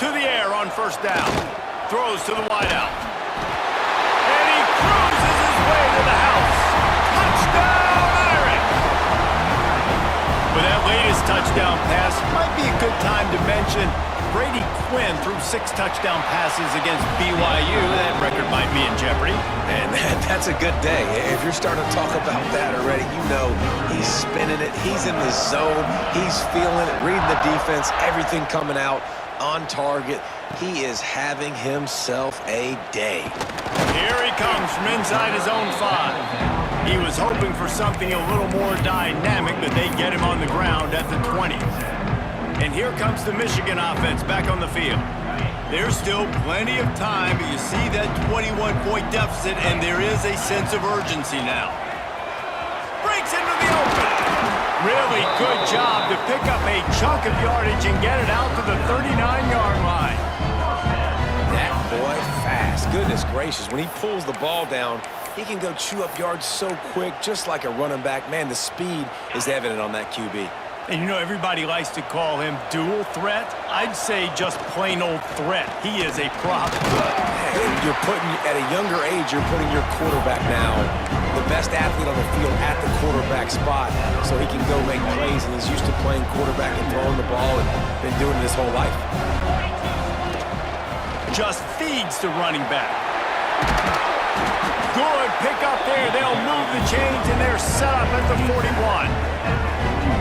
to the air on first down. Throws to the wideout. And he cruises his way to the house. Touchdown, Irish! With that latest touchdown pass, might be a good time to mention Brady Quinn threw 6 touchdown passes against BYU. That record might be in jeopardy. And that's a good day. If you're starting to talk about that already, you know he's spinning it. He's in the zone. He's feeling it, reading the defense, everything coming out on target. He is having himself a day. Here he comes from inside his own 5. He was hoping for something a little more dynamic, but they get him on the ground at the 20. And here comes the Michigan offense back on the field. There's still plenty of time, but you see that 21-point deficit, and there is a sense of urgency now. Breaks into the open. Really good job to pick up a chunk of yardage and get it out to the 39-yard line. That boy fast. Goodness gracious. When he pulls the ball down, he can go chew up yards so quick, just like a running back. Man, the speed is evident on that QB. And you know, everybody likes to call him dual threat. I'd say just plain old threat. He is a problem. You're putting, at a younger age, you're putting your quarterback now, the best athlete on the field, at the quarterback spot, so he can go make plays, and he's used to playing quarterback and throwing the ball and been doing it his whole life. Just feeds the running back. Good pick up there. They'll move the chains, and they're set up at the 41.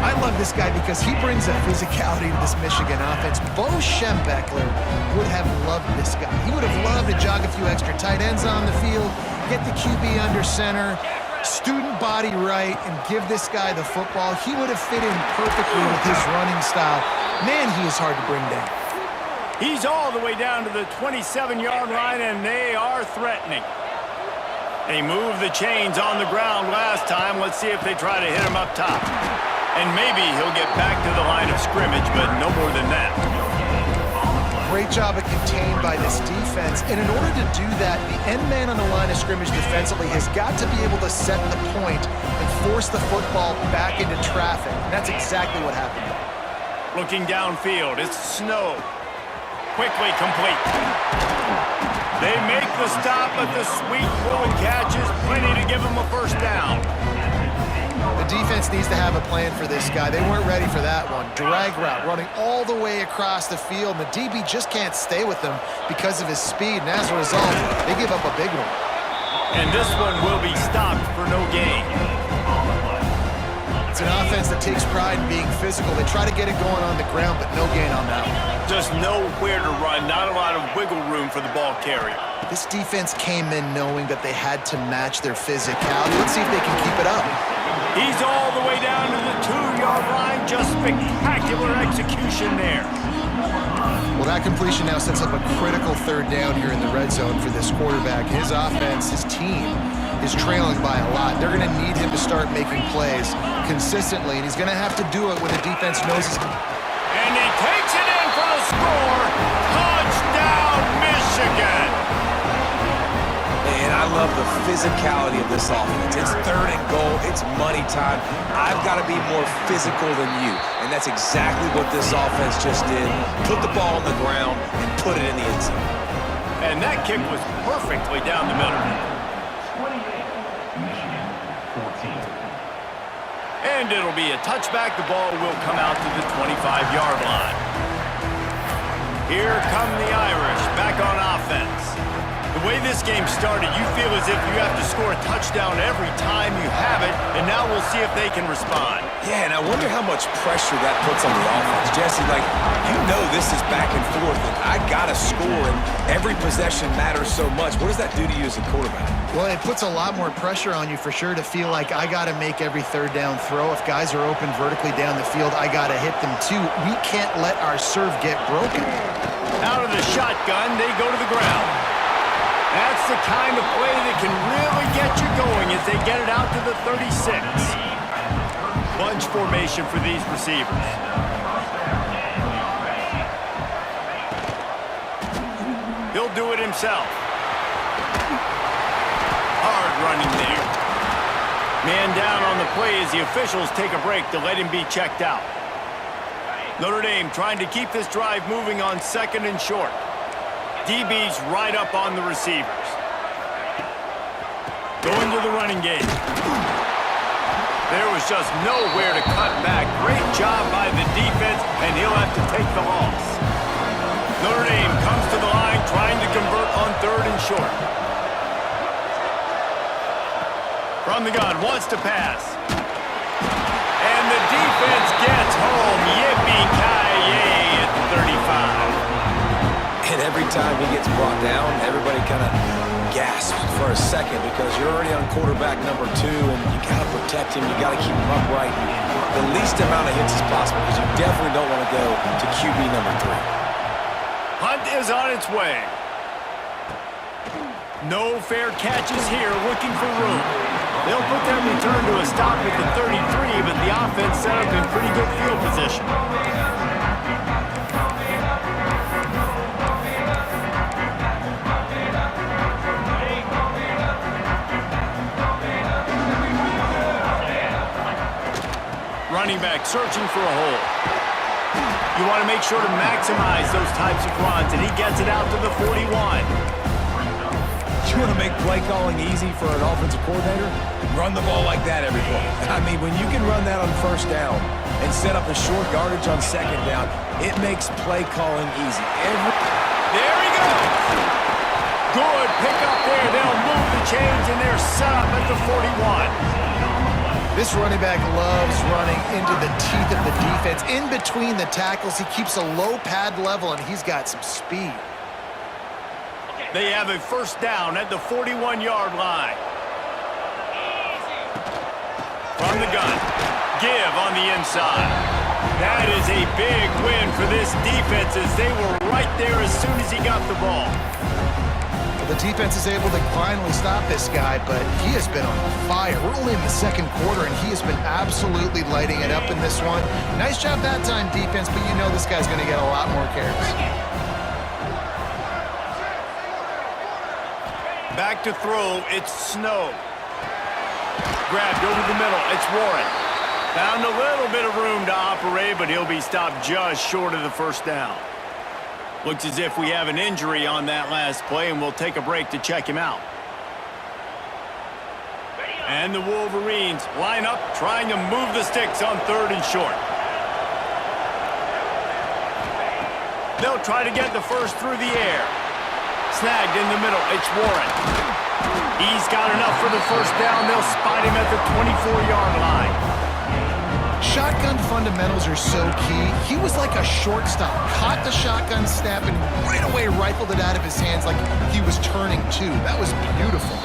I love this guy because he brings a physicality to this Michigan offense. Bo Schembechler would have loved this guy. He would have loved to jog a few extra tight ends on the field, get the QB under center, student body right, and give this guy the football. He would have fit in perfectly with his running style. Man, he is hard to bring down. He's all the way down to the 27-yard line, and they are threatening. They moved the chains on the ground last time. Let's see if they try to hit him up top. And maybe he'll get back to the line of scrimmage, but no more than that. Great job of contained by this defense. And in order to do that, the end man on the line of scrimmage defensively has got to be able to set the point and force the football back into traffic. And that's exactly what happened. Looking downfield, it's Snow. Quickly complete. They make the stop, but the sweet throw and catch is plenty to give him a first down. The defense needs to have a plan for this guy. They weren't ready for that one. Drag route, running all the way across the field. And the DB just can't stay with them because of his speed. And as a result, they give up a big one. And this one will be stopped for no gain. It's an offense that takes pride in being physical. They try to get it going on the ground, but no gain on that one. Just nowhere to run, not a lot of wiggle room for the ball carrier. This defense came in knowing that they had to match their physicality. Let's see if they can keep it up. He's all the way down to the 2-yard line. Just spectacular execution there. Well, that completion now sets up a critical third down here in the red zone for this quarterback. His offense, his team, is trailing by a lot. They're going to need him to start making plays consistently, and he's going to have to do it when the defense knows he's... And he takes it in for the score. Touchdown, Michigan! And I love the physicality of this offense. It's 3rd and goal. It's money time. I've got to be more physical than you. And that's exactly what this offense just did. Put the ball on the ground and put it in the end zone. And that kick was perfectly down the middle. And it'll be a touchback. The ball will come out to the 25-yard line. Here come the Irish back on offense. The way this game started, you feel as if you have to score a touchdown every time you have it, and now we'll see if they can respond. Yeah, and I wonder how much pressure that puts on the offense. Jesse, like, you know this is back and forth, and I got to score, and every possession matters so much. What does that do to you as a quarterback? Well, it puts a lot more pressure on you for sure to feel like I got to make every third down throw. If guys are open vertically down the field, I got to hit them too. We can't let our serve get broken. Out of the shotgun, they go to the ground. That's the kind of play that can really get you going as they get it out to the 36. Bunch formation for these receivers. He'll do it himself. Hard running there. Man down on the play as the officials take a break to let him be checked out. Notre Dame trying to keep this drive moving on 2nd and short. DB's right up on the receivers. Going to the running game. There was just nowhere to cut back. Great job by the defense, and he'll have to take the loss. Notre Dame comes to the line trying to convert on 3rd and short. From the gun, wants to pass. And the defense gets home. Yippee-ki-yay at the 35. And every time he gets brought down, everybody kind of gasps for a second because you're already on quarterback number 2, and you got to protect him. You got to keep him upright. The least amount of hits as possible because you definitely don't want to go to QB number 3. Hunt is on its way. No fair catches here, looking for room. They'll put that return to a stop at the 33, but the offense set up in pretty good field position. Running back searching for a hole. You want to make sure to maximize those types of runs, and he gets it out to the 41. You want to make play calling easy for an offensive coordinator? Run the ball like that every play. I mean, when you can run that on 1st down and set up a short yardage on 2nd down, it makes play calling easy. There he goes! Good pick up there. They'll move the chains, and they're set up at the 41. This running back loves running into the teeth of the defense. In between the tackles, he keeps a low pad level, and he's got some speed. They have a 1st down at the 41-yard line. From the gun, give on the inside. That is a big win for this defense as they were right there as soon as he got the ball. The defense is able to finally stop this guy, but he has been on fire. We're only in the 2nd quarter, and he has been absolutely lighting it up in this one. Nice job that time, defense, but you know this guy's going to get a lot more carries. Back to throw, it's Snow. Grabbed over the middle, it's Warren. Found a little bit of room to operate, but he'll be stopped just short of the 1st down. Looks as if we have an injury on that last play, and we'll take a break to check him out. And the Wolverines line up, trying to move the sticks on 3rd and short. They'll try to get the first through the air. Snagged in the middle, it's Warren. He's got enough for the 1st down. They'll spot him at the 24-yard line. Shotgun fundamentals are so key. He was like a shortstop. Caught the shotgun snap and right away rifled it out of his hands like he was turning 2. That was beautiful.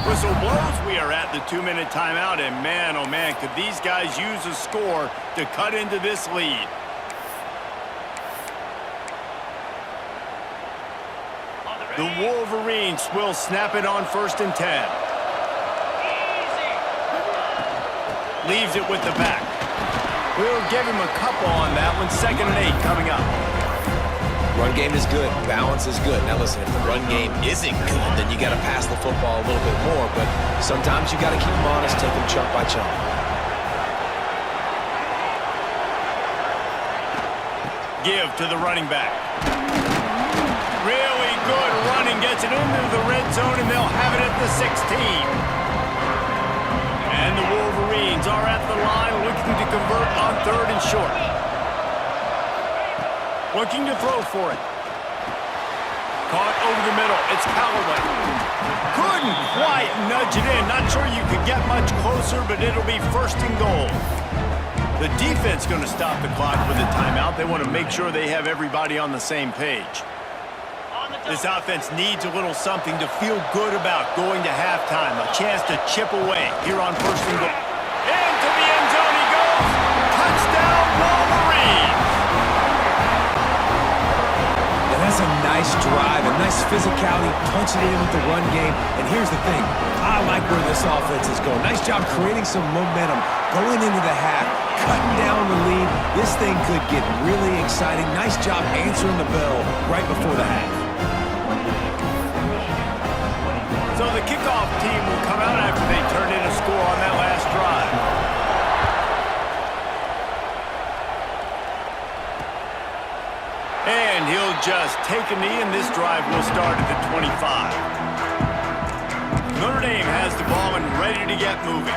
Whistle blows. We are at the 2-minute timeout, and man, oh man, could these guys use a score to cut into this lead. The Wolverines will snap it on 1st and 10. Leaves it with the back. We'll give him a couple on that one. 2nd and 8 coming up. Run game is good. Balance is good. Now listen, if the run game isn't good, then you got to pass the football a little bit more. But sometimes you got to keep them honest, take them chunk by chunk. Give to the running back. Really good running. Gets it into the red zone, and they'll have it at the 16. And the Wolverines are at the line looking to convert on 3rd and short. Looking to throw for it. Caught over the middle. It's Callaway. Couldn't quite nudge it in. Not sure you could get much closer, but it'll be 1st and goal. The defense going to stop the clock with a timeout. They want to make sure they have everybody on the same page. This offense needs a little something to feel good about going to halftime. A chance to chip away here on 1st and goal. Into the end zone he goes. Touchdown, Wolverines. And that's a nice drive, a nice physicality, punching it in with the run game. And here's the thing. I like where this offense is going. Nice job creating some momentum going into the half, cutting down the lead. This thing could get really exciting. Nice job answering the bell right before the half. So the kickoff team will come out after they turn in a score on that last drive. And he'll just take a knee, and this drive will start at the 25. Notre Dame has the ball and ready to get moving.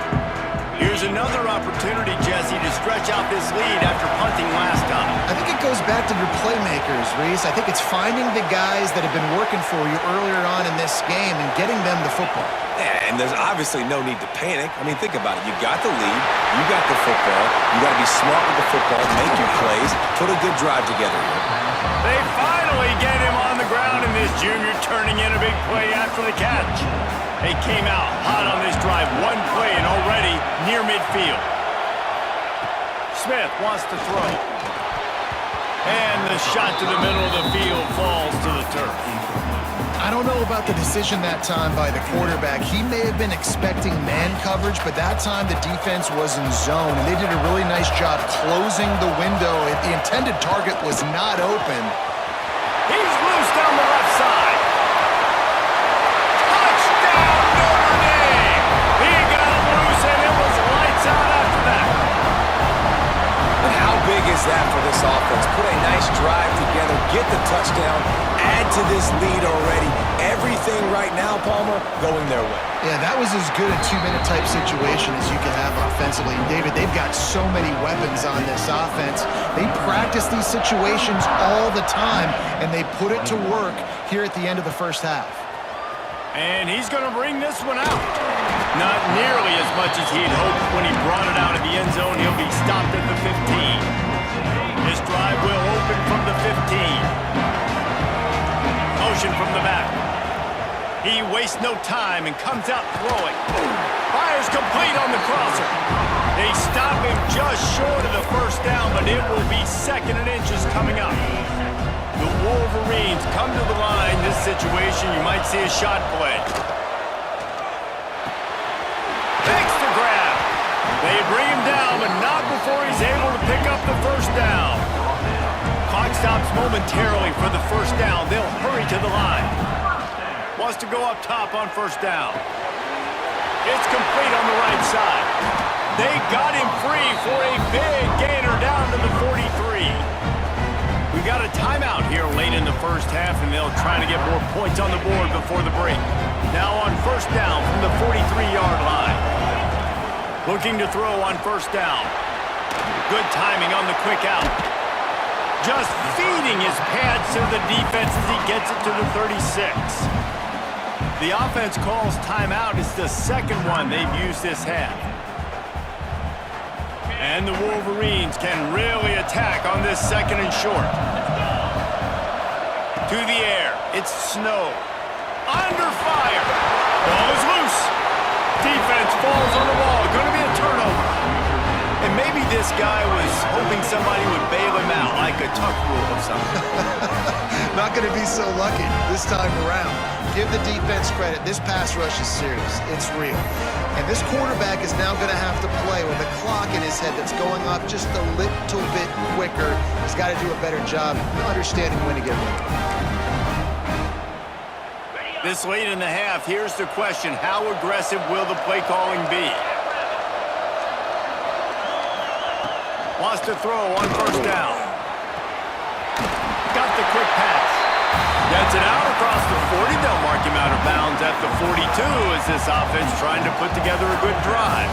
Here's another opportunity, Jesse, to stretch out this lead after punting last time. I think it goes back to your playmakers, Reese. I think it's finding the guys that have been working for you earlier on in this game and getting them the football. Yeah, and there's obviously no need to panic. I mean, think about it. You got the lead. You got the football. You got to be smart with the football, make your plays, put a good drive together here. They finally get him on the ground, and this junior turning in a big play after the catch. They came out hot on this drive. One play and already near midfield. Smith wants to throw. And the shot to the middle of the field falls to the turf. I don't know about the decision that time by the quarterback. He may have been expecting man coverage, but that time the defense was in zone, and they did a really nice job closing the window. The intended target was not open. He's loose down the left side. Touchdown, Notre Dame! He got him loose, and it was lights out after that. And how big is that for this offense? Put a nice drive together, get the touchdown, add to this lead already. Everything right now, Palmer, going their way. Yeah, that was as good a two-minute type situation as you can have offensively. And David, they've got so many weapons on this offense. They practice these situations all the time, and they put it to work here at the end of the first half. And he's going to bring this one out. Not nearly as much as he'd hoped when he brought it out of the end zone. He'll be stopped at the 15. This drive will open from the 15. Motion from the back. He wastes no time and comes out throwing. Fires complete on the crosser. They stop him just short of the first down, but it will be second and inches coming up. The Wolverines come to the line. This situation, you might see a shot play. Makes the grab. They bring him down, but not before he's able to pick up the first down. Clock stops momentarily for the first down. They'll hurry to the line. Wants to go up top on first down. It's complete on the right side. They got him free for a big gainer down to the 43. We got a timeout here late in the first half, and they'll try to get more points on the board before the break. Now on first down from the 43-yard line. Looking to throw on first down. Good timing on the quick out. Just feeding his pads to the defense as he gets it to the 36. The offense calls timeout. It's the second one they've used this half. And the Wolverines can really attack on this second and short. To the air. It's Snow. Under fire. Ball is loose. Defense falls on the ball. Going to be a turnover. And maybe this guy was hoping somebody would bail him out, like a tuck rule or something. Not going to be so lucky this time around. Give the defense credit. This pass rush is serious. It's real. And this quarterback is now going to have to play with a clock in his head that's going off just a little bit quicker. He's got to do a better job understanding when to get ready. This late in the half, here's the question. How aggressive will the play calling be? Wants to throw on first down. Got the quick pass. Gets it out across the 40. They'll mark him out of bounds at the 42 as this offense trying to put together a good drive.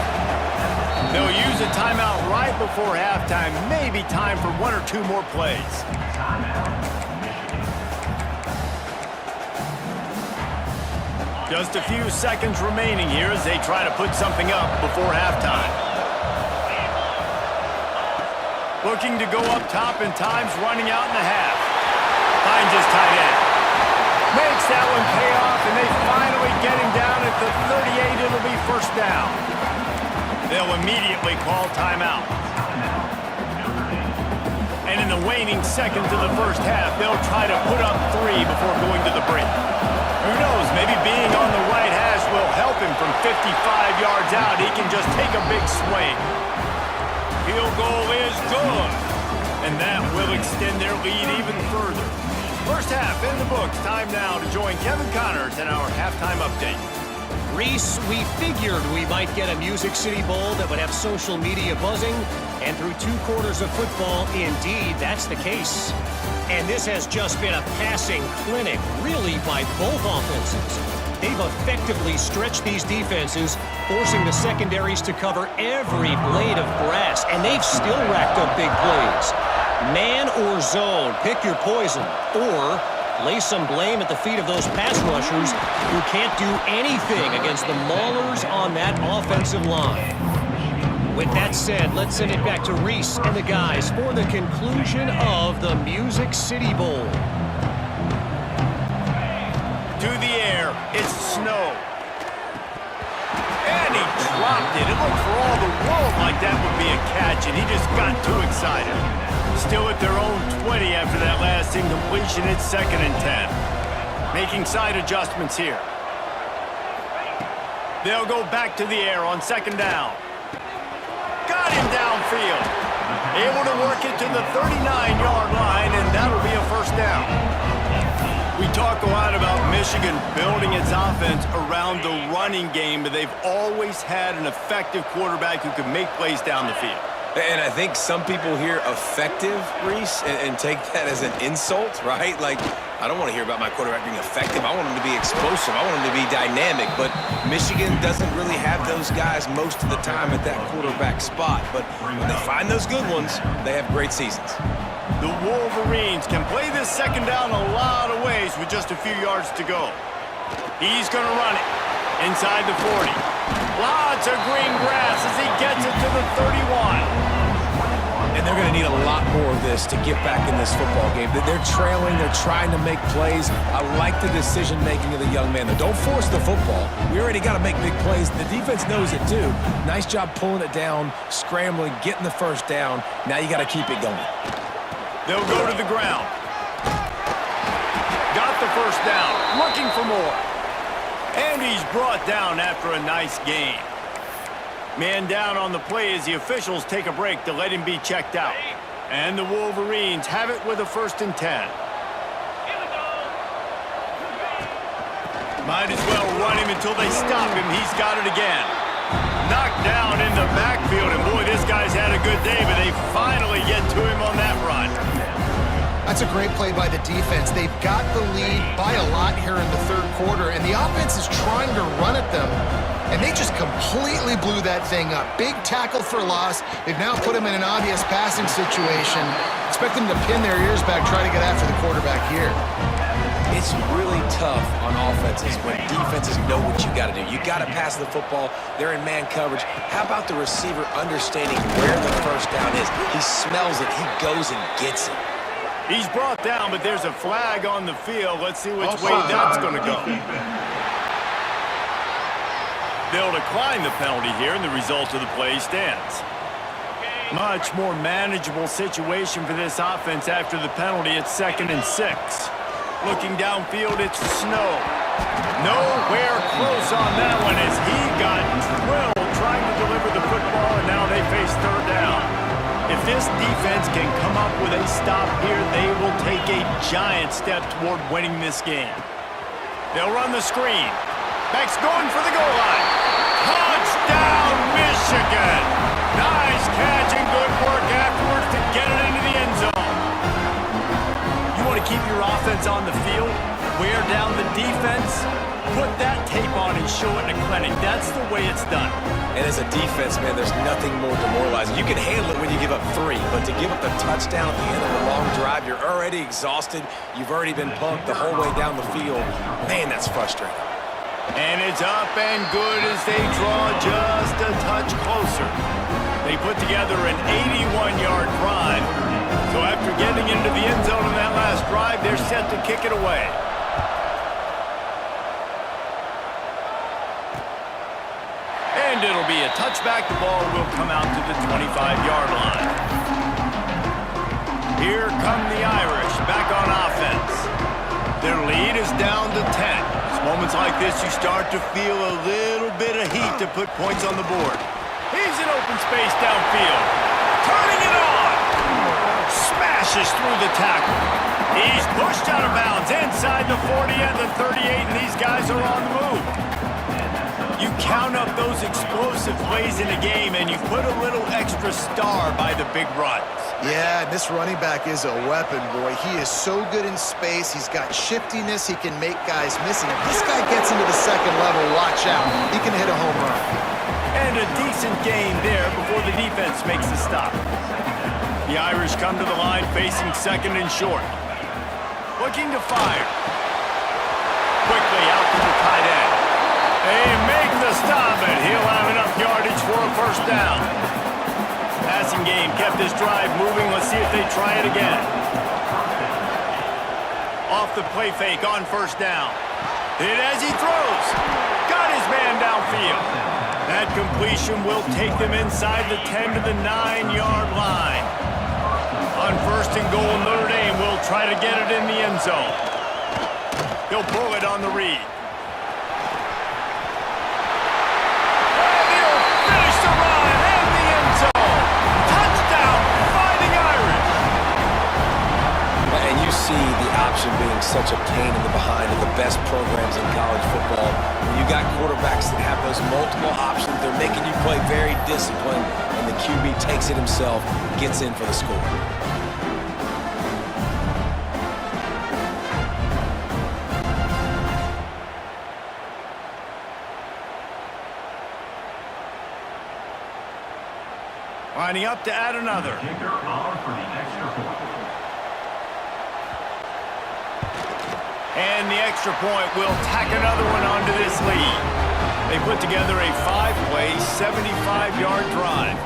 They'll use a timeout right before halftime. Maybe time for one or two more plays. Just a few seconds remaining here as they try to put something up before halftime. Looking to go up top, and time's running out in the half. Finds his tight end. Makes that one pay off, and they finally get him down at the 38. It'll be first down. They'll immediately call timeout. And in the waning seconds of the first half, they'll try to put up 3 before going to the break. Who knows, maybe being on the right hash will help him from 55 yards out. He can just take a big swing. Field goal is good. And that will extend their lead even further. First half in the books. Time now to join Kevin Connors in our halftime update. Reese, we figured we might get a Music City Bowl that would have social media buzzing, and through 2 quarters of football, indeed, that's the case. And this has just been a passing clinic, really, by both offenses. They've effectively stretched these defenses, forcing the secondaries to cover every blade of grass, and they've still racked up big plays. Man or zone, pick your poison, or lay some blame at the feet of those pass rushers who can't do anything against the maulers on that offensive line. With that said, let's send it back to Reese and the guys for the conclusion of the Music City Bowl. To the air, it's Snow. And he dropped it. It looked for all the world like that would be a catch, and he just got too excited. Still at their own 20 after that last incompletion. It's 2nd and 10. Making side adjustments here. They'll go back to the air on 2nd down. Got him downfield. Able to work it to the 39-yard line, and that'll be a 1st down. We talk a lot about Michigan building its offense around the running game, but they've always had an effective quarterback who can make plays down the field. And I think some people hear effective, Reese, and take that as an insult, right? Like, I don't want to hear about my quarterback being effective. I want him to be explosive. I want him to be dynamic. But Michigan doesn't really have those guys most of the time at that quarterback spot. But when they find those good ones, they have great seasons. The Wolverines can play this 2nd down a lot of ways with just a few yards to go. He's going to run it inside the 40. Lots of green grass as he gets it to the 31. And they're going to need a lot more of this to get back in this football game. They're trailing. They're trying to make plays. I like the decision-making of the young man. Don't force the football. We already got to make big plays. The defense knows it, too. Nice job pulling it down, scrambling, getting the 1st down. Now you got to keep it going. They'll go to the ground. Got the 1st down. Looking for more. And he's brought down after a nice gain. Man down on the play as the officials take a break to let him be checked out. And the Wolverines have it with a 1st and 10. Might as well run him until they stop him. He's got it again. Knocked down in the backfield, and boy, this guy's had a good day, but they finally get to him on that run. That's a great play by the defense. They've got the lead by a lot here in the 3rd quarter, and the offense is trying to run at them, and they just completely blew that thing up. Big tackle for loss. They've now put him in an obvious passing situation. Expect them to pin their ears back, try to get after the quarterback here. It's really tough on offenses when defenses know what you got to do. You got to pass the football. They're in man coverage. How about the receiver understanding where the 1st down is? He smells it. He goes and gets it. He's brought down, but there's a flag on the field. Let's see which way that's going to go. They'll decline the penalty here, and the result of the play stands. Much more manageable situation for this offense after the penalty. It's 2nd and 6. Looking downfield, it's Snow. Nowhere close on that one as he got drilled trying to deliver the football, and now they face 3rd down. If this defense can come up with a stop here, they will take a giant step toward winning this game. They'll run the screen. Beck's going for the goal line. Touchdown, Michigan! Nice catch and good work afterwards to get it into the end zone. You want to keep your offense on the field, wear down the defense, put that tape on and show it in a clinic. That's the way it's done. And as a defense, man, there's nothing more demoralizing. You can handle it when you give up 3, but to give up the touchdown at the end of a long drive, you're already exhausted. You've already been punked the whole way down the field. Man, that's frustrating. And it's up and good as they draw just a touch closer. They put together an 81-yard drive. So after getting into the end zone in that last drive, they're set to kick it away. And it'll be a touchback. The ball will come out to the 25-yard line. Here come the Irish back on offense. Their lead is down to 10. It's moments like this you start to feel a little bit of heat to put points on the board. He's in open space downfield. Turning it on. Smashes through the tackle. He's pushed out of bounds inside the 40 and the 38, and these guys are on the move. You count up those explosive plays in a game, and you put a little extra star by the big runs. Yeah, this running back is a weapon, boy. He is so good in space. He's got shiftiness. He can make guys miss. And if this guy gets into the second level, watch out. He can hit a home run. And a decent gain there before the defense makes the stop. The Irish come to the line facing second and short. Looking to fire. Quickly out to the tight end. They make the stop, and he'll have enough yardage for a first down. Passing game kept this drive moving. Let's see if they try it again. Off the play fake on first down. Hit as he throws. Got his man downfield. That completion will take them inside the 10 to the 9-yard line. On first and goal, Notre Dame will try to get it in the end zone. He'll pull it on the read. And he'll finish the run in the end zone. Touchdown, Fighting Irish. And you see the option being such a pain in the behind of the best programs in college football. When you got quarterbacks that have those multiple options, they're making you play very disciplined, and the QB takes it himself, gets in for the score. Lining up to add another. And the extra point will tack another one onto this lead. They put together a 5-play, 75-yard drive.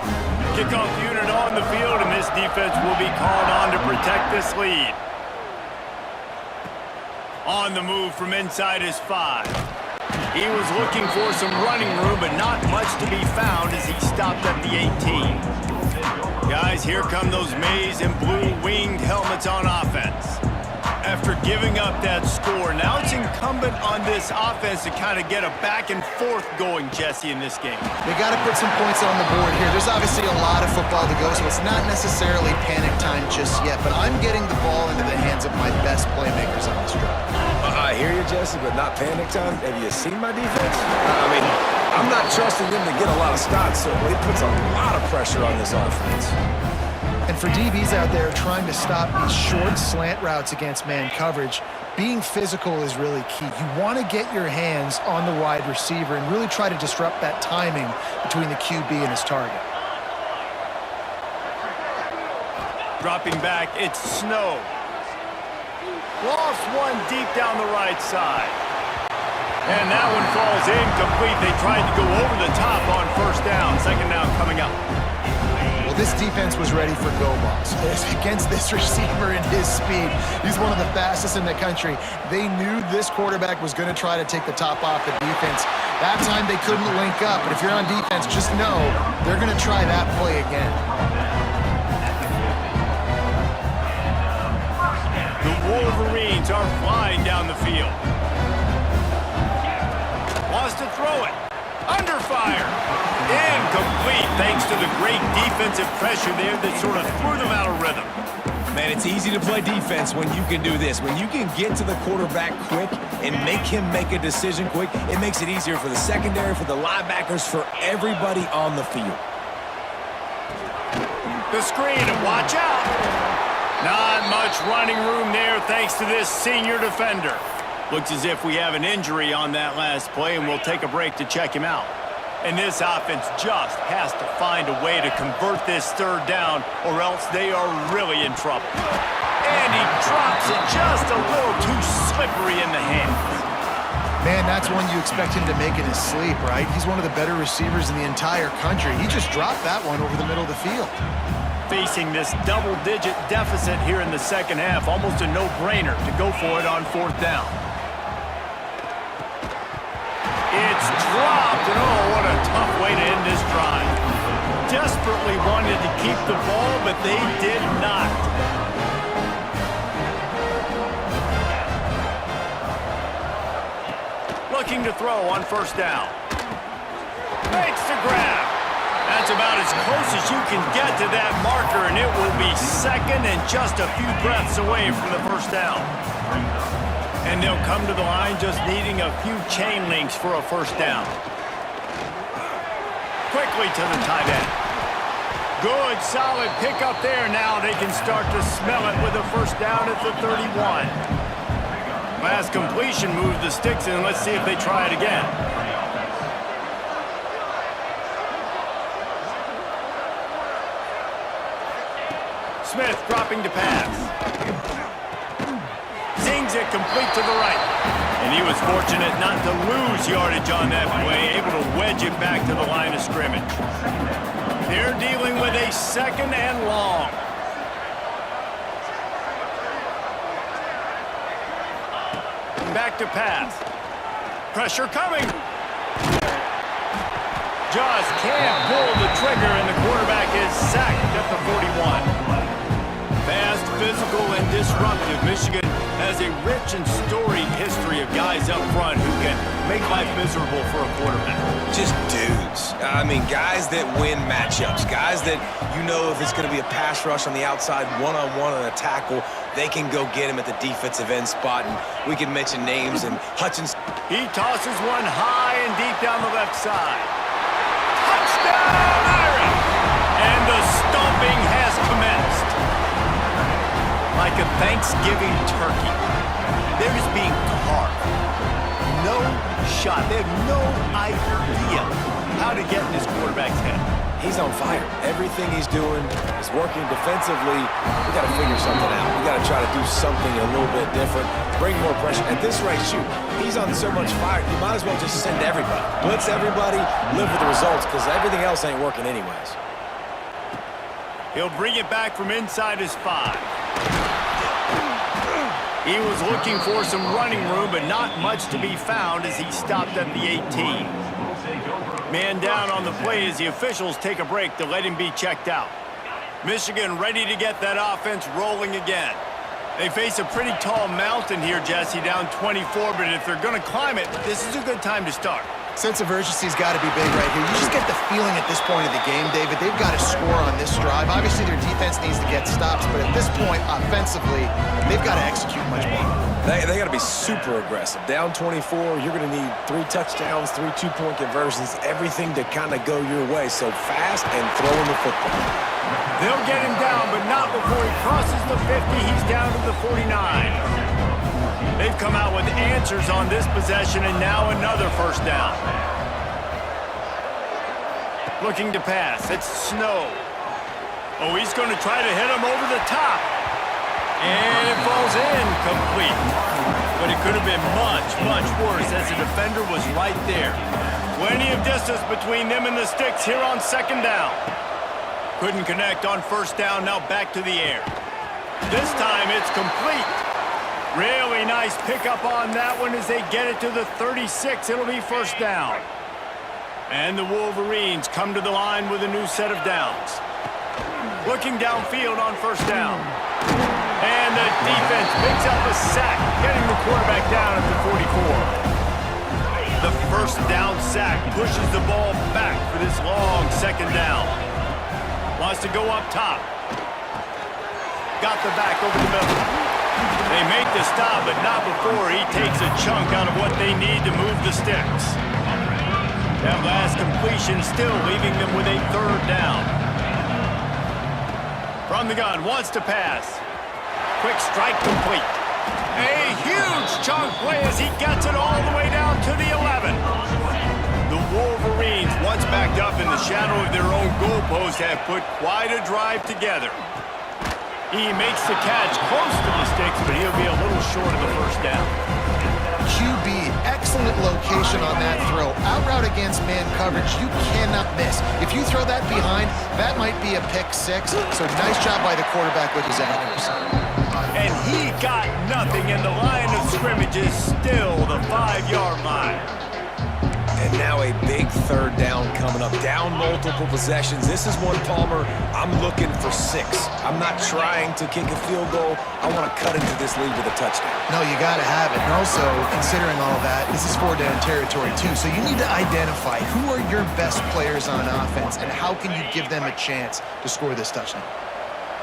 Kickoff unit on the field, and this defense will be called on to protect this lead. On the move from inside his 5. He was looking for some running room, but not much to be found as he stopped at the 18. Guys, here come those maize and blue winged helmets on offense. After giving up that score, now it's incumbent on this offense to kind of get a back and forth going, Jesse, in this game. They got to put some points on the board here. There's obviously a lot of football to go, so it's not necessarily panic time just yet, but I'm getting the ball into the hands of my best playmakers on this drive. I hear you, Jesse, but not panic time. Have you seen my defense? I mean, I'm not trusting them to get a lot of stops, so it puts a lot of pressure on this offense. And for DBs out there trying to stop these short slant routes against man coverage, being physical is really key. You want to get your hands on the wide receiver and really try to disrupt that timing between the QB and his target. Dropping back, it's Snow. Lost one deep down the right side. And that one falls incomplete. They tried to go over the top on first down. Second down coming up. Well, this defense was ready for go balls. Against this receiver and his speed, he's one of the fastest in the country. They knew this quarterback was going to try to take the top off the defense. That time they couldn't link up, but if you're on defense, just know they're going to try that play again. The Wolverines are flying down the field. Wants to throw it. Under fire. Incomplete, thanks to the great defensive pressure there that sort of threw them out of rhythm. Man, it's easy to play defense when you can do this. When you can get to the quarterback quick and make him make a decision quick, it makes it easier for the secondary, for the linebackers, for everybody on the field. The screen, and watch out. Not much running room there thanks to this senior defender. Looks as if we have an injury on that last play, and we'll take a break to check him out. And this offense just has to find a way to convert this third down, or else they are really in trouble. And he drops it just a little too slippery in the hands. Man, that's one you expect him to make in his sleep, right? He's one of the better receivers in the entire country. He just dropped that one over the middle of the field. Facing this double-digit deficit here in the second half, almost a no-brainer to go for it on fourth down. It's dropped, and oh, what a tough way to end this drive. Desperately wanted to keep the ball, but they did not. Looking to throw on first down. Makes the grab. That's about as close as you can get to that marker, and it will be second and just a few breaths away from the first down. And they'll come to the line just needing a few chain links for a first down. Quickly to the tight end. Good, solid pickup there. Now they can start to smell it with a first down at the 31. Last completion moves the sticks in. Let's see if they try it again. Smith dropping to pass. Zings it complete to the right. And he was fortunate not to lose yardage on that play, able to wedge it back to the line of scrimmage. They're dealing with a second and long. Back to pass. Pressure coming. Just can't pull the trigger, and the quarterback is sacked at the 41. Fast, physical, and disruptive. Michigan has a rich and storied history of guys up front who can make life miserable for a quarterback. Just dudes. I mean, guys that win matchups. Guys that, you know, if it's going to be a pass rush on the outside, one-on-one on a tackle, they can go get him at the defensive end spot. And we can mention names and Hutchinson. He tosses one high and deep down the left side. Touchdown, Irish! And the stomping has commenced. Like a Thanksgiving turkey. They're just being carved. No shot. They have no idea how to get in this quarterback's head. He's on fire. Everything he's doing is working defensively. We got to figure something out. We got to try to do something a little bit different. Bring more pressure. At this rate, shoot, he's on so much fire, you might as well just send everybody. Blitz everybody, live with the results, because everything else ain't working anyways. He'll bring it back from inside his 5. He was looking for some running room, but not much to be found as he stopped at the 18. Man down on the play as the officials take a break to let him be checked out. Michigan ready to get that offense rolling again. They face a pretty tall mountain here, Jesse, down 24, but if they're going to climb it, this is a good time to start. Sense of urgency's got to be big right here. You just get the feeling at this point of the game, David, they've got to score on this drive. Obviously, their defense needs to get stops, but at this point, offensively, they've got to execute much more. They got to be super aggressive. Down 24, you're going to need 3 touchdowns, 3 two-point conversions, everything to kind of go your way. So fast and throwing the football. They'll get him down, but not before he crosses the 50. He's down to the 49. They've come out with answers on this possession, and now another first down. Looking to pass. It's Snow. Oh, he's going to try to hit him over the top. And it falls in complete. But it could have been much, much worse as the defender was right there. Plenty of distance between them and the sticks here on second down. Couldn't connect on first down, now back to the air. This time it's complete. Really nice pickup on that one as they get it to the 36. It'll be first down. And the Wolverines come to the line with a new set of downs. Looking downfield on first down. And the defense picks up a sack, getting the quarterback down at the 44. The first down sack pushes the ball back for this long second down. Wants to go up top. Got the back over the middle. They make the stop, but not before he takes a chunk out of what they need to move the sticks. That last completion still leaving them with a third down. From the gun, wants to pass. Quick strike complete. A huge chunk play as he gets it all the way down to the 11. The Wolverines, once backed up in the shadow of their own goalpost, have put quite a drive together. He makes the catch close to the sticks, but he'll be a little short of the first down. QB, excellent location on that throw. Out route against man coverage, you cannot miss. If you throw that behind, that might be a pick 6. So nice job by the quarterback with his accuracy. And he got nothing, and the line of scrimmage is still the 5-yard line. And now a big third down coming up. Down multiple possessions. This is one, Palmer, I'm looking for 6. I'm not trying to kick a field goal. I want to cut into this lead with a touchdown. No, you got to have it. And also, considering all that, this is 4-down territory too. So you need to identify who are your best players on offense and how can you give them a chance to score this touchdown.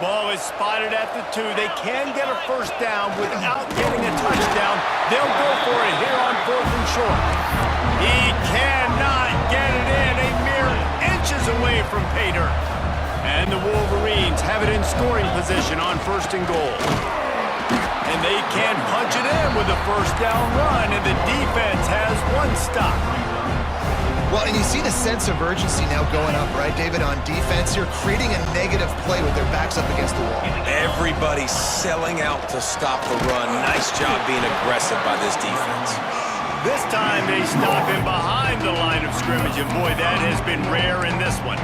Ball is spotted at the 2. They can get a first down without getting a touchdown. They'll go for it here on 4th and short. He cannot get it in, a mere inches away from pay dirt. And the position on 1st and goal. And they can't punch it in with a first down run, and the defense has one stop. Well, and you see the sense of urgency now going up, right, David, on defense. You're creating a negative play with their backs up against the wall. Everybody's selling out to stop the run. Nice job being aggressive by this defense. This time they stop him behind the line of scrimmage, and boy, that has been rare in this one.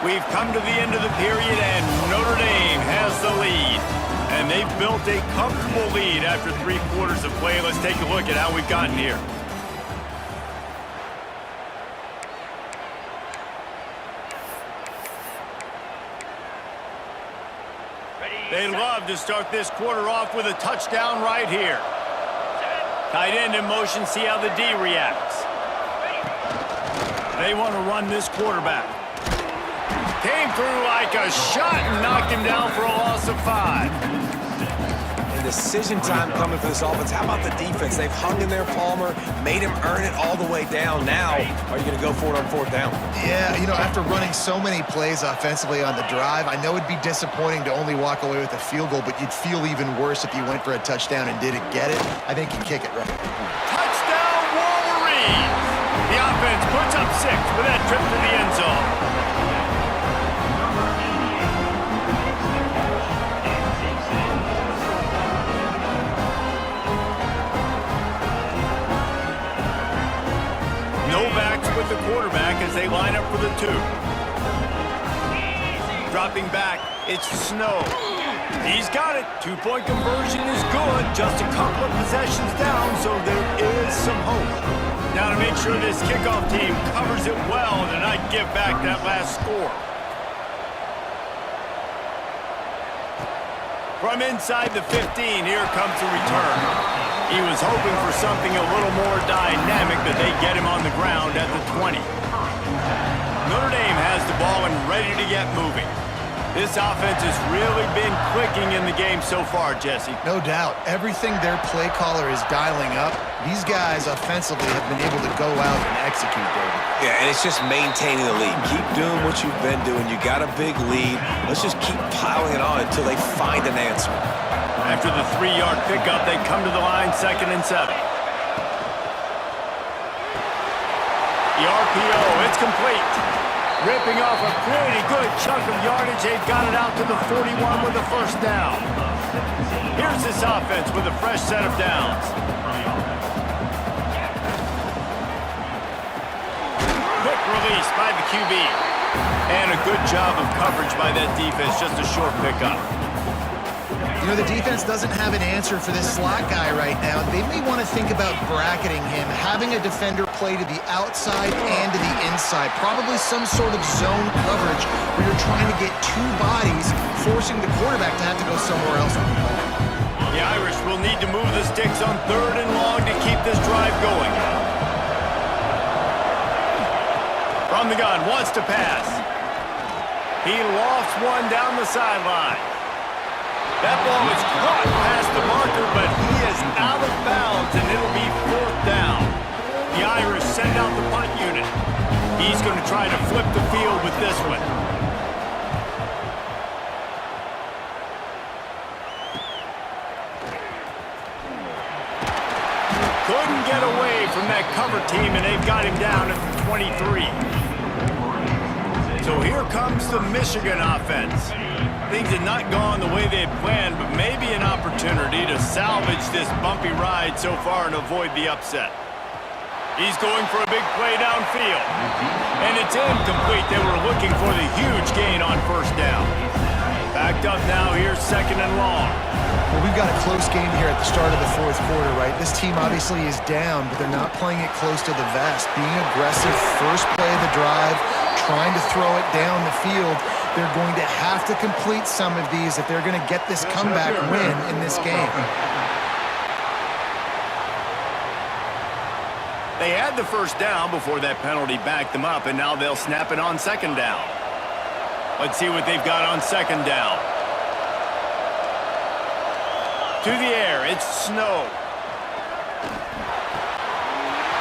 We've come to the end of the period, and Notre Dame has the lead. And they've built a comfortable lead after 3 quarters of play. Let's take a look at how we've gotten here. They love to start this quarter off with a touchdown right here. Tight end in motion, see how the D reacts. They want to run this quarterback. Came through like a shot and knocked him down for a loss of 5. And decision time coming for this offense. How about the defense? They've hung in there, Palmer, made him earn it all the way down. Now, are you going to go for it on 4th down? Yeah, you know, after running so many plays offensively on the drive, I know it'd be disappointing to only walk away with a field goal, but you'd feel even worse if you went for a touchdown and didn't get it. I think you kick it right. Touchdown, Wolverines! The offense puts up 6 with that trip to the end zone. No backs with the quarterback as they line up for the 2. Dropping back, it's Snow. He's got it. 2-point conversion is good. Just a couple of possessions down, so there is some hope. Now to make sure this kickoff team covers it well and to not give back that last score. From inside the 15, here comes the return. He was hoping for something a little more dynamic, but they get him on the ground at the 20. Notre Dame has the ball and ready to get moving. This offense has really been clicking in the game so far, Jesse. No doubt. Everything their play caller is dialing up, these guys offensively have been able to go out and execute, David. Yeah, and it's just maintaining the lead. Keep doing what you've been doing. You got a big lead. Let's just keep piling it on until they find an answer. After the 3-yard pickup, they come to the line, 2nd and 7. The RPO, it's complete. Ripping off a pretty good chunk of yardage. They've got it out to the 41 with the 1st down. Here's this offense with a fresh set of downs. Quick release by the QB. And a good job of coverage by that defense, just a short pickup. You know, the defense doesn't have an answer for this slot guy right now. They may want to think about bracketing him, having a defender play to the outside and to the inside. Probably some sort of zone coverage where you're trying to get 2 bodies, forcing the quarterback to have to go somewhere else with the ball. The Irish will need to move the sticks on 3rd and long to keep this drive going. From the gun, wants to pass. He lofts one down the sideline. That ball is caught past the marker, but he is out of bounds, and it'll be 4th down. The Irish send out the punt unit. He's going to try to flip the field with this one. Couldn't get away from that cover team, and they've got him down at the 23. So here comes the Michigan offense. Things had not gone the way they had planned, but maybe an opportunity to salvage this bumpy ride so far and avoid the upset. He's going for a big play downfield. And it's incomplete. They were looking for the huge gain on 1st down. Backed up now, here's 2nd and long. Well, we've got a close game here at the start of the 4th quarter, right? This team obviously is down, but they're not playing it close to the vest. Being aggressive, first play of the drive, trying to throw it down the field. They're going to have to complete some of these if they're going to get this comeback win in this game. They had the 1st down before that penalty backed them up, and now they'll snap it on 2nd down. Let's see what they've got on 2nd down. To the air, it's Snow.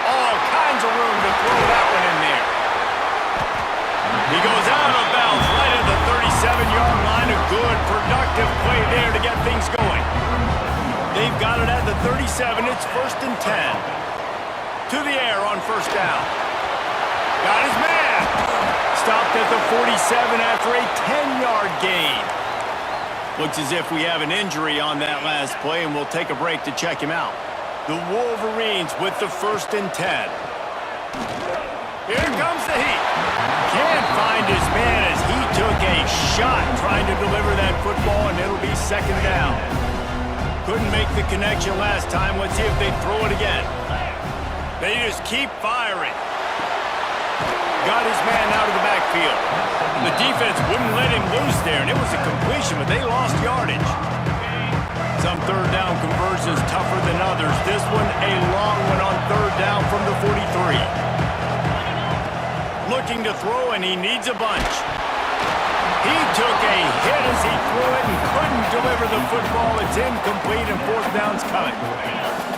All kinds of room to throw that one in there. He goes out of bounds right at the 37-yard line. A good, productive play there to get things going. They've got it at the 37. It's 1st and 10. To the air on 1st down. Got his man. Stopped at the 47 after a 10-yard gain. Looks as if we have an injury on that last play, and we'll take a break to check him out. The Wolverines with the 1st and 10. Here comes the heat. Can't find his man as he took a shot trying to deliver that football, and it'll be 2nd down. Couldn't make the connection last time. Let's see if they throw it again. They just keep firing. Got his man out of the backfield. The defense wouldn't let him loose there, and it was a completion, but they lost yardage. Some 3rd down conversions tougher than others. This one, a long one on 3rd down from the 43. Looking to throw, and he needs a bunch. He took a hit as he threw it and couldn't deliver the football. It's incomplete, and 4th down's coming.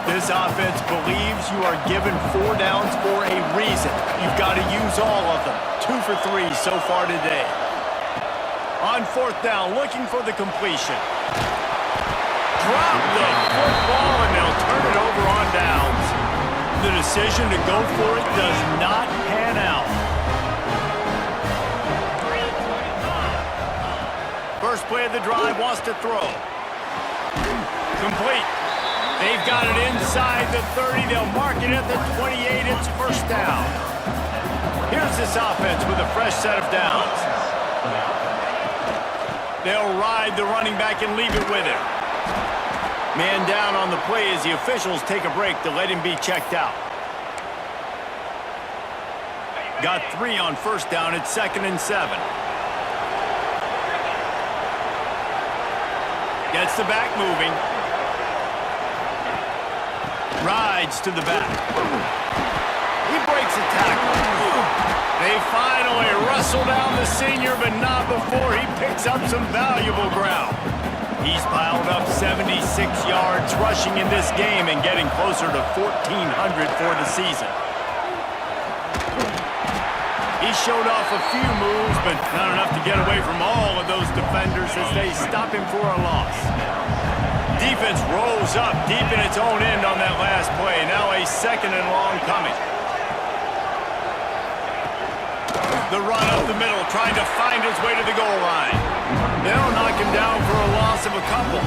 This offense believes you are given 4 downs for a reason. You've got to use all of them. 2 for 3 so far today. On 4th down, looking for the completion. Drop the football, and they'll turn it over on downs. The decision to go for it does not pan out. First play of the drive, wants to throw. Complete. They've got it inside the 30. They'll mark it at the 28. It's 1st down. Here's this offense with a fresh set of downs. They'll ride the running back and leave it with him. Man down on the play as the officials take a break to let him be checked out. Got 3 on 1st down. It's 2nd and 7. Gets the back moving. Rides to the back. He breaks a tackle. They finally wrestle down the senior, but not before he picks up some valuable ground. He's piled up 76 yards rushing in this game and getting closer to 1,400 for the season. He showed off a few moves, but not enough to get away from all of those defenders as they stop him for a loss. Defense rolls up deep in its own end on that last play. Now a 2nd and long coming. The run up the middle, trying to find his way to the goal line. They'll knock him down for a loss of a couple.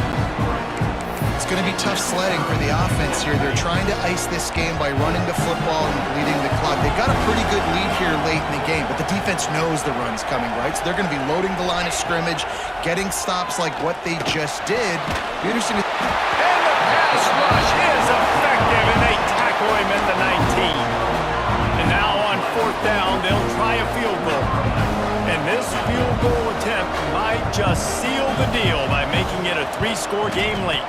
It's going to be tough sledding for the offense here. They're trying to ice this game by running the football and bleeding the clock. They've got a pretty good lead here late in the game, but the defense knows the run's coming, right? So they're going to be loading the line of scrimmage, getting stops like what they just did. Be interesting to... And the pass rush is effective, and they tackle him at the 19. And now on 4th down, they'll try a field goal. And this field goal attempt might just seal the deal by making it a 3-score game late.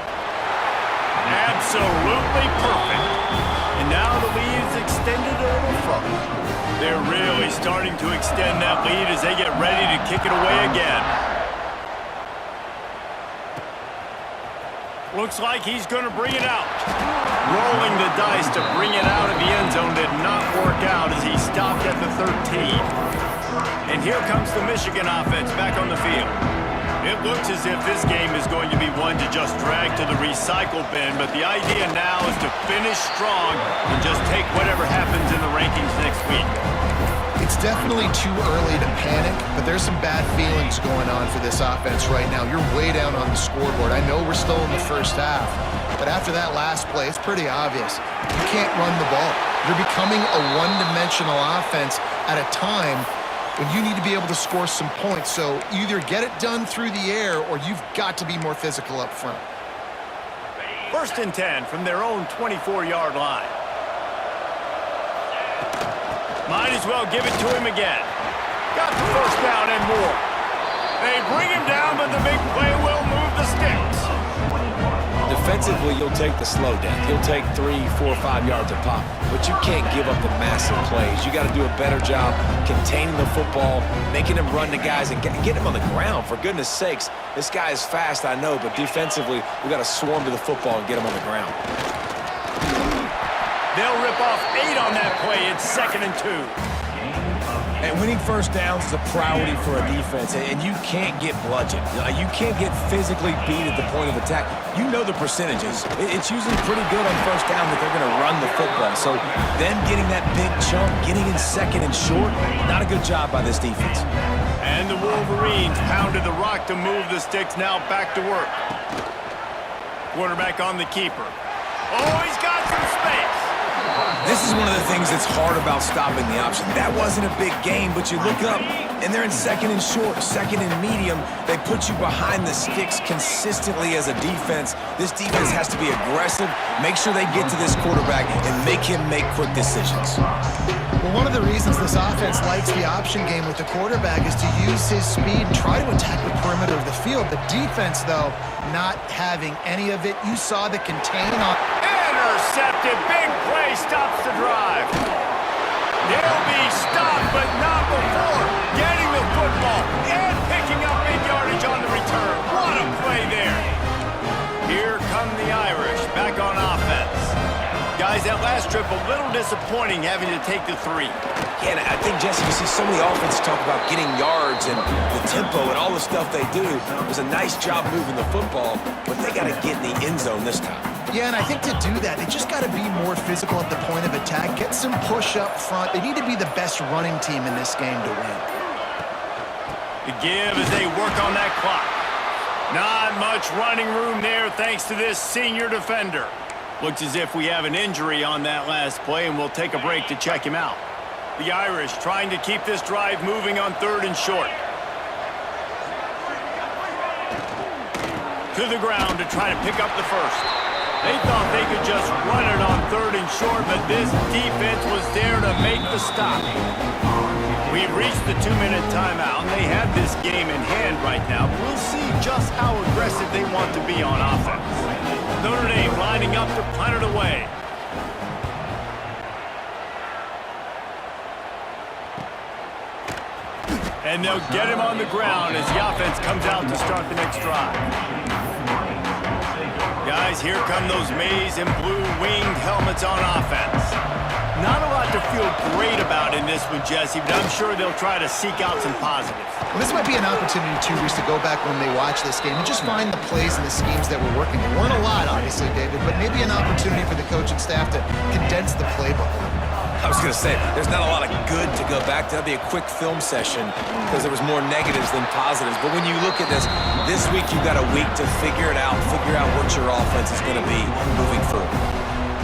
Absolutely perfect. And now the lead is extended a little further. They're really starting to extend that lead as they get ready to kick it away again. Looks like he's going to bring it out. Rolling the dice to bring it out of the end zone did not work out as he stopped at the 13. And here comes the Michigan offense back on the field. It looks as if this game is going to be one to just drag to the recycle bin, but the idea now is to finish strong and just take whatever happens in the rankings next week. It's definitely too early to panic, but there's some bad feelings going on for this offense right now. You're way down on the scoreboard. I know we're still in the first half, but after that last play, it's pretty obvious. You can't run the ball. You're becoming a one-dimensional offense at a time when you need to be able to score some points. So either get it done through the air or you've got to be more physical up front. 1st and 10 from their own 24-yard line. Might as well give it to him again. Got the 1st down and more. They bring him down, but the big play will move the sticks. Defensively, you'll take the slow down. You'll take 3, 4, 5 yards a pop. But you can't give up the massive plays. You got to do a better job containing the football, making him run to guys, and get him on the ground. For goodness sakes, this guy is fast, I know, but defensively, we got to swarm to the football and get him on the ground. They'll rip off 8 on that play. It's 2nd and 2. And winning first downs is a priority for a defense, and you can't get bludgeoned. You can't get physically beat at the point of attack. You know the percentages. It's usually pretty good on first down that they're going to run the football. So them getting that big chunk, getting in 2nd and short, not a good job by this defense. And the Wolverines pounded the rock to move the sticks. Now back to work. Quarterback on the keeper. Oh, he's got some space. This is one of the things that's hard about stopping the option. That wasn't a big gain, but you look up, and they're in 2nd and short, 2nd and medium. They put you behind the sticks consistently as a defense. This defense has to be aggressive, make sure they get to this quarterback, and make him make quick decisions. Well, one of the reasons this offense likes the option game with the quarterback is to use his speed and try to attack the perimeter of the field. The defense, though, not having any of it. You saw the contain on... Intercepted. Big play stops the drive. They'll be stopped, but not before getting the football and picking up big yardage on the return. What a play there. Here come the Irish back on offense. Guys, that last trip a little disappointing having to take the 3. Yeah, and I think, Jesse, you see so many offenses talk about getting yards and the tempo and all the stuff they do. It was a nice job moving the football, but they got to get in the end zone this time. Yeah, and I think to do that, they just got to be more physical at the point of attack, get some push up front. They need to be the best running team in this game to win. The give as they work on that clock. Not much running room there thanks to this senior defender. Looks as if we have an injury on that last play, and we'll take a break to check him out. The Irish trying to keep this drive moving on 3rd and short. To the ground to try to pick up the first. They thought they could just run it on 3rd and short, but this defense was there to make the stop. We've reached the 2-minute timeout, and they have this game in hand right now. We'll see just how aggressive they want to be on offense. Notre Dame lining up to punt it away. And they'll get him on the ground as the offense comes out to start the next drive. Guys, here come those maize and blue winged helmets on offense. Not a lot to feel great about in this one, Jesse, but I'm sure they'll try to seek out some positives. Well, this might be an opportunity, too, Reese, to go back when they watch this game and just find the plays and the schemes that were working. There weren't a lot, obviously, David, but maybe an opportunity for the coaching staff to condense the playbook. I was going to say, there's not a lot of good to go back to. That'd be a quick film session because there was more negatives than positives. But when you look at this week you've got a week to figure it out, figure out what your offense is going to be moving forward.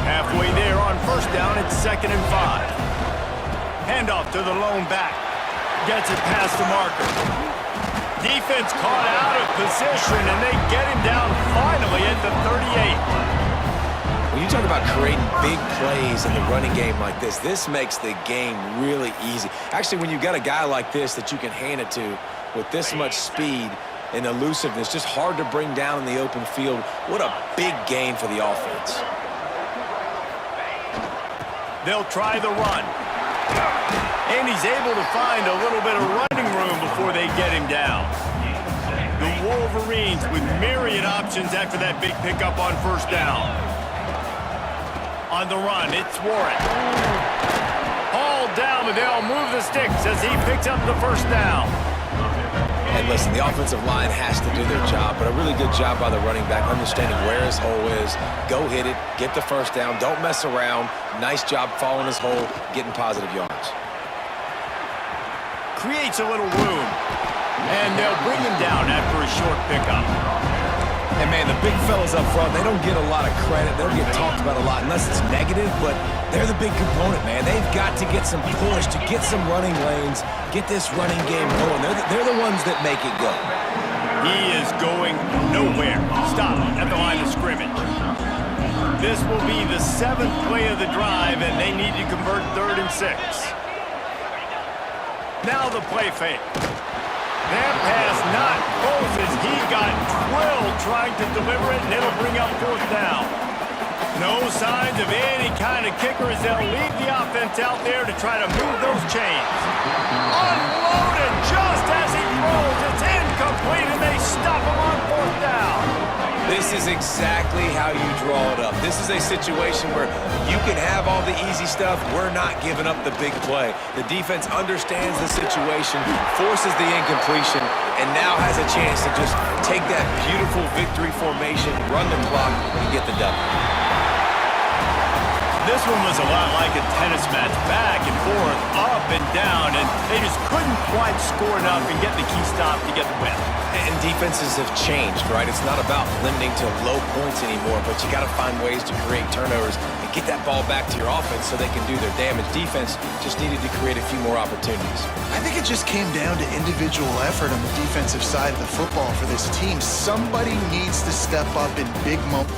Halfway there on first down, it's 2nd and 5. Handoff to the lone back. Gets it past the marker. Defense caught out of position, and they get him down finally at the 38. When you talk about creating big plays in the running game like this makes the game really easy. Actually, when you've got a guy like this that you can hand it to with this much speed and elusiveness, just hard to bring down in the open field, what a big gain for the offense. They'll try the run. And he's able to find a little bit of running room before they get him down. The Wolverines with myriad options after that big pickup on first down. On the run, it's Warren. Hauled down, but they'll move the sticks as he picks up the first down. And listen, the offensive line has to do their job, but a really good job by the running back, understanding where his hole is. Go hit it, get the first down, don't mess around. Nice job following his hole, getting positive yards. Creates a little room, and they'll bring him down after a short pickup. And, man, the big fellas up front, they don't get a lot of credit. They don't get talked about a lot unless it's negative, but they're the big component, man. They've got to get some push, to get some running lanes, get this running game going. They're the ones that make it go. He is going nowhere. Stop at the line of scrimmage. This will be the 7th play of the drive, and they need to convert 3rd and 6. Now the play fake. That pass not close as he got drilled trying to deliver it, and it'll bring up 4th down. No signs of any kind of kicker as they'll leave the offense out there to try to move those chains. Unloaded just as he throws. It's incomplete, and they stop him on 4th down. This is exactly how you draw it up. This is a situation where you can have all the easy stuff. We're not giving up the big play. The defense understands the situation, forces the incompletion, and now has a chance to just take that beautiful victory formation, run the clock, and get the W. This one was a lot like a tennis match, back and forth, up and down, and they just couldn't quite score enough and get the key stop to get the win. And defenses have changed, right? It's not about limiting to low points anymore, but you got to find ways to create turnovers and get that ball back to your offense so they can do their damage. Defense just needed to create a few more opportunities. I think it just came down to individual effort on the defensive side of the football for this team. Somebody needs to step up in big moments.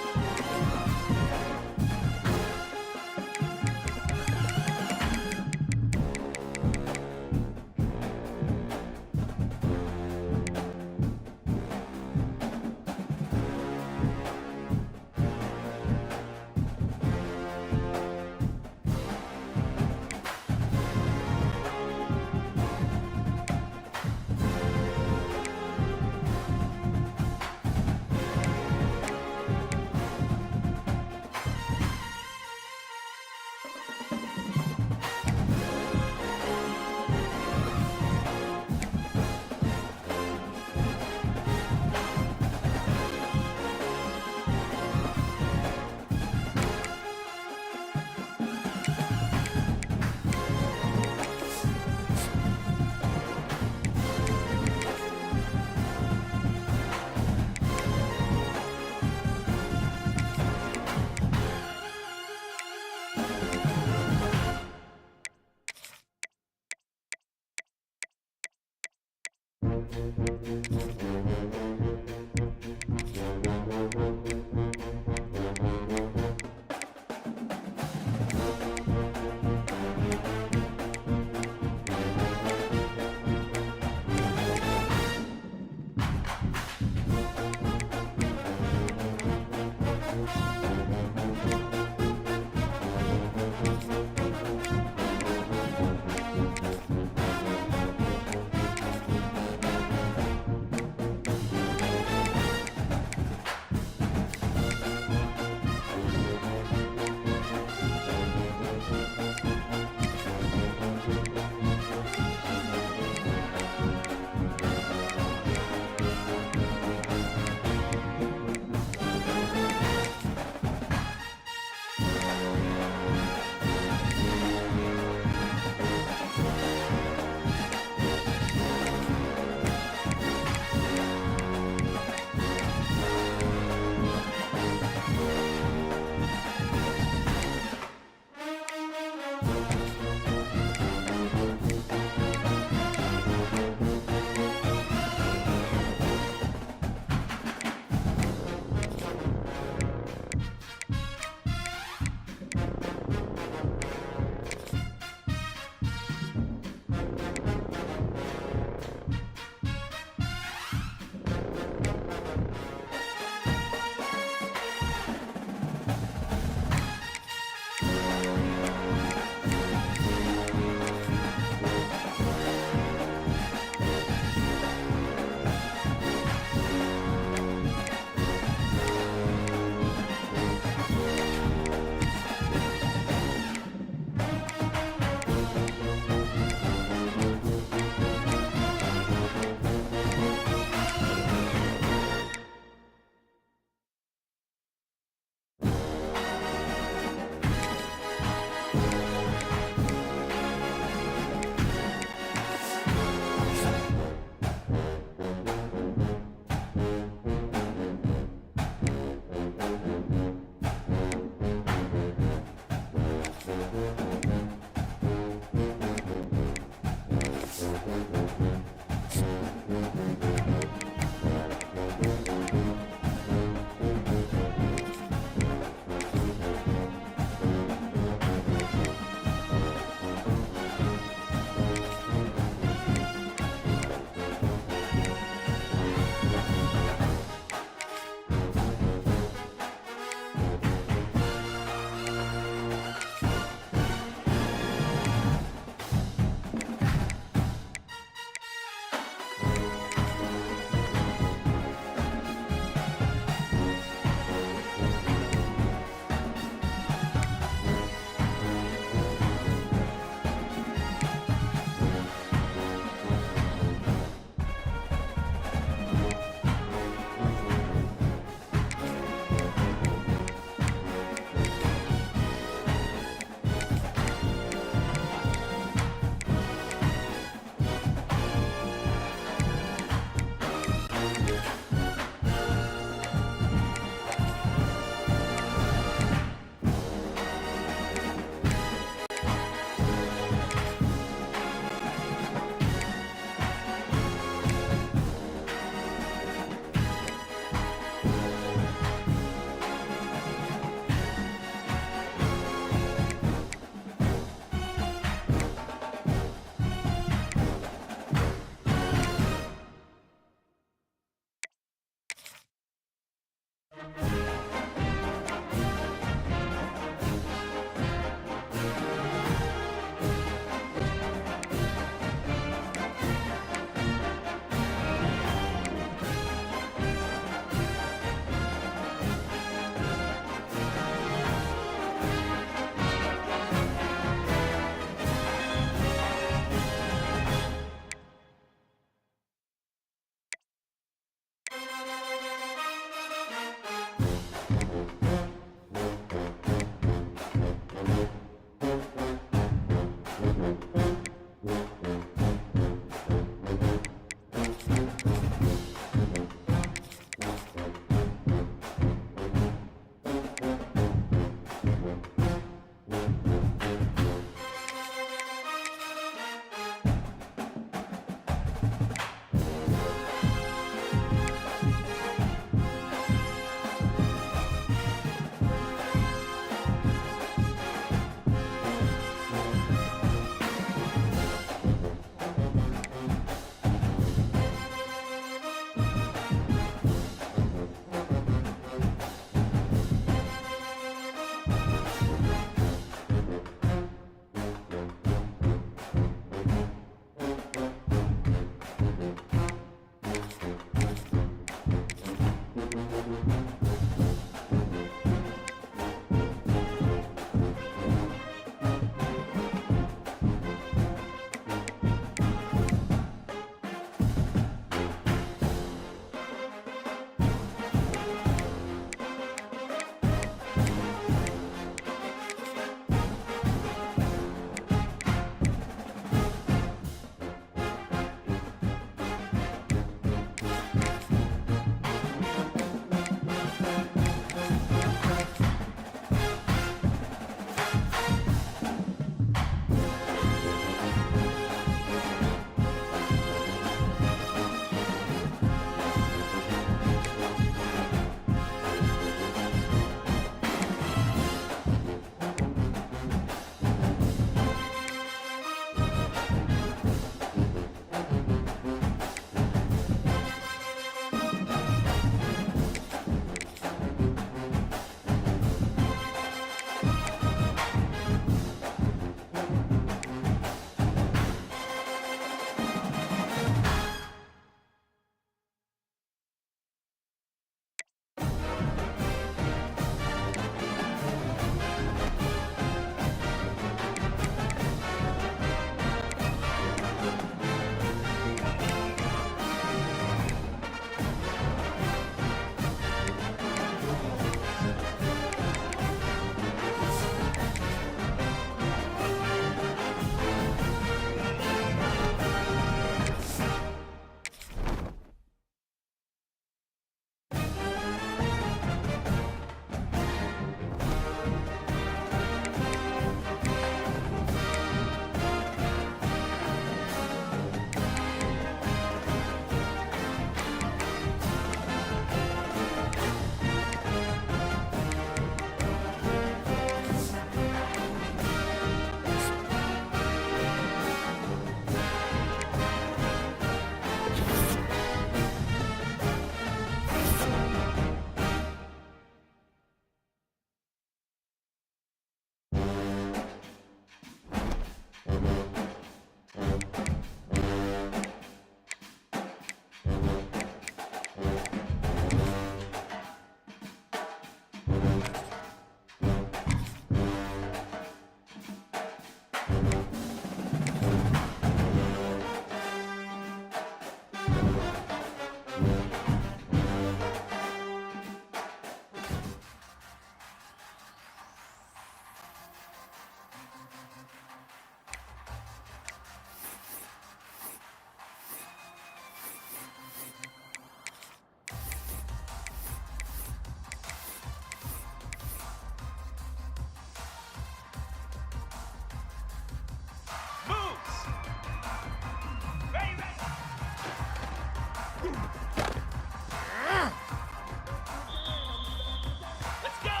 Let's go!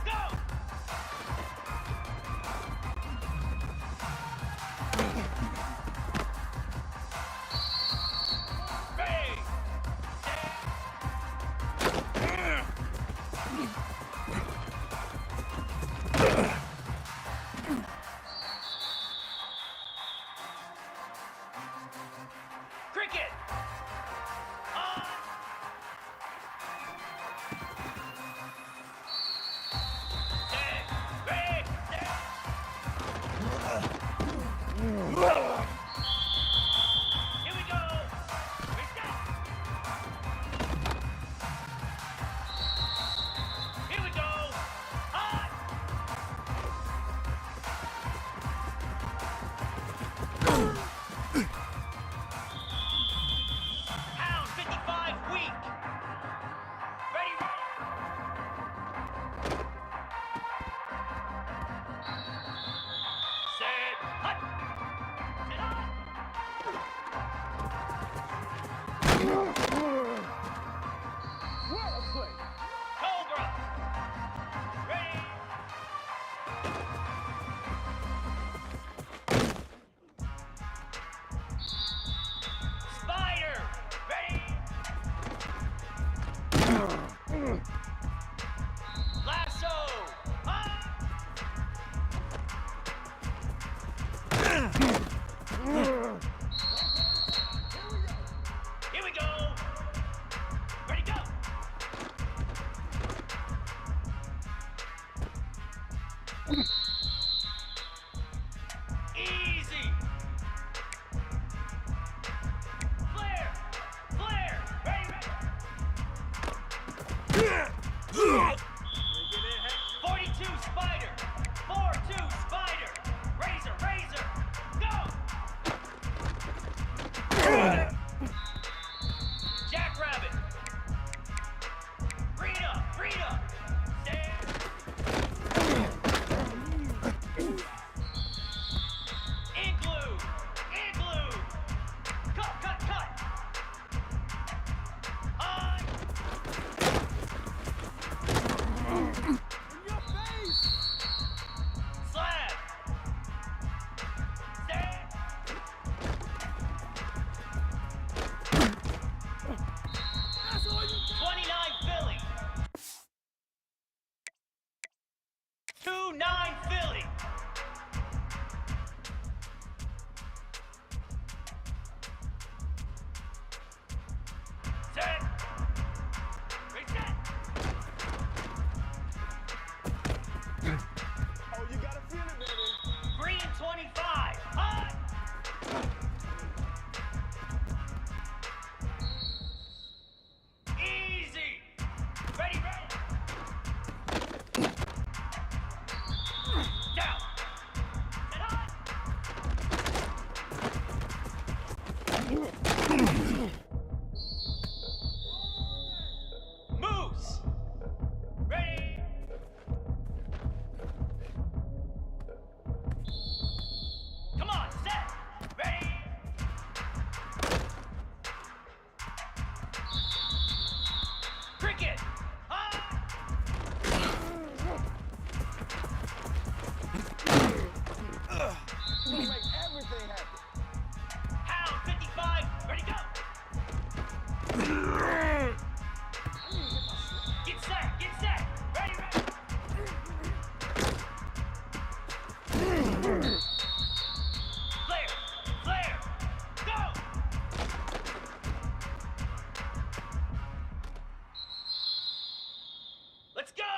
Go! Ready! Cricket! Here we go! Reset! Here we go! Hot! Pound 55 weak! Ready, ready! Set! Hot! Set hot! Cobra! Ready! Spider! Ready! Lasso! Here we go! Ready, go! Easy! Flare! Flare! Ready, ready! 42 Spider! 4-2 Spider! Razor! Razor! Go! Jackrabbit! Rita! Rita! Stand! Igloo! Igloo! Cut! Cut! Cut! On! Slab! Stand! 29 Philly! 2-9 Philly! Set! Reset! Oh, you gotta feel it, baby. Green 25! Hot! Easy! Ready, ready! Down! Set hot! Moose! Ready! Come on, set! Ready! Cricket! You make everything happen. Hound 55! Ready, go! Get set! Get set! Ready, ready! Flare! Flare! Go! Let's go!